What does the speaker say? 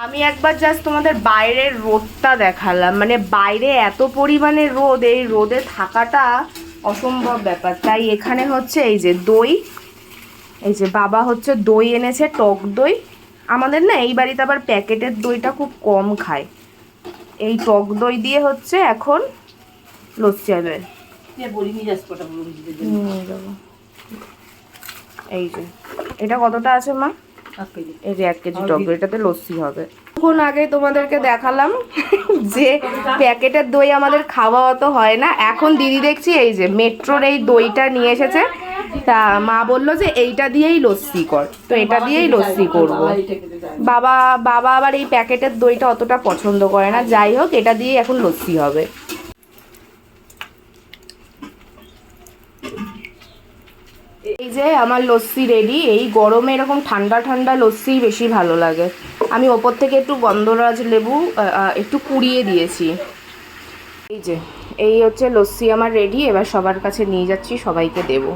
আমি একবার জাস্ট তোমাদের বাইরের রোদটা দেখালাম, মানে বাইরে এত পরিমাণে রোদ, এই রোদে থাকাটা অসম্ভব ব্যাপার। তাই এখানে হচ্ছে এই যে দই, এই যে বাবা হচ্ছে দই এনেছে, টক দই। আমাদের না এই বাড়িতে আবার প্যাকেটের দইটা খুব কম খায়। এই টক দই দিয়ে হচ্ছে এখন লস্যি হবে। এই যে এটা কতটা আছে মা? এই যে 1 কেজি টক দই, এটাতে লস্যি হবে। কিছুক্ষণ আগে তোমাদেরকে দেখালাম যে প্যাকেটের দই আমাদের খাওয়া অত হয় না। এখন দিদি দেখছি এই যে মেট্রোর এই দইটা নিয়ে এসেছে, তা মা বললো যে এইটা দিয়েই লস্যি কর, তো এটা দিয়েই লস্যি করব। বাবা বাবা আবার এই প্যাকেটের দইটা অতটা পছন্দ করে না, যাই হোক এটা দিয়েই এখন লস্যি হবে। এই যে আমার লস্যি রেডি। এই গরমে এরকম ঠান্ডা ঠান্ডা লস্যি বেশি ভালো লাগে। আমি ওপর থেকে একটু গন্ধরাজ লেবু একটু কুড়িয়ে দিয়েছি। এই যে এই হচ্ছে লস্যি আমার রেডি। এবার সবার কাছে নিয়ে যাচ্ছি, সবাইকে দেবো।